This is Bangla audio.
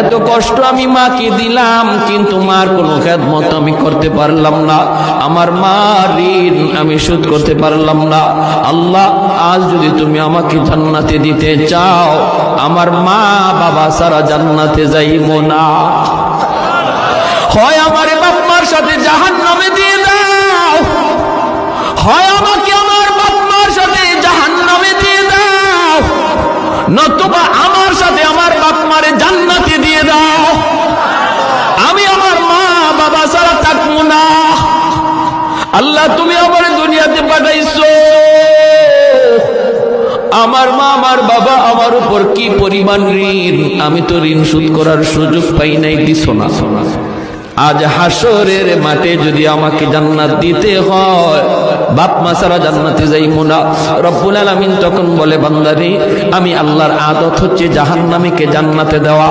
এত কষ্ট আমি মাকে দিলাম, কিন্তু মার কোনো খেদমত আমি করতে পারলাম না। আমার মার ঋণ আমি শোধ করতে পারলাম না। আল্লাহ, আজ যদি তুমি আমাকে জান্নাতে দিতে চাও, আমার মা বাবা সারা জান্নাতে যাইব না। হয় আমার বাপ মার সাথে জাহান্নামে দিয়ে দাও, হয় আমাকে আমার বাপ মার সাথে জাহান্নামে দিয়ে দাও, নতুবা আমার সাথে আমার বাপ মারে জান্নাতে দিয়ে দাও। আমি আমার মা বাবা ছাড়া থাকবো না। আল্লাহ, তুমি আমার দুনিয়াতে পাঠাইছো, আমার মা আমার বাবা আমার উপর কি পরিমাণ ঋণ, আমি তো ঋণ শোধ করার সুযোগ পাই নাই, দিছো না। আজ হাসরের মাঠে যদি আমাকে জান্নাত দিতে হয়, বাপ মা ছাড়া জান্নাতে যাইবো না। রব্বুল আলামিন তখন বলে, বান্দারে, আমি আল্লাহর আদত হচ্ছে জাহান্নামীকে জান্নাতে দেওয়া।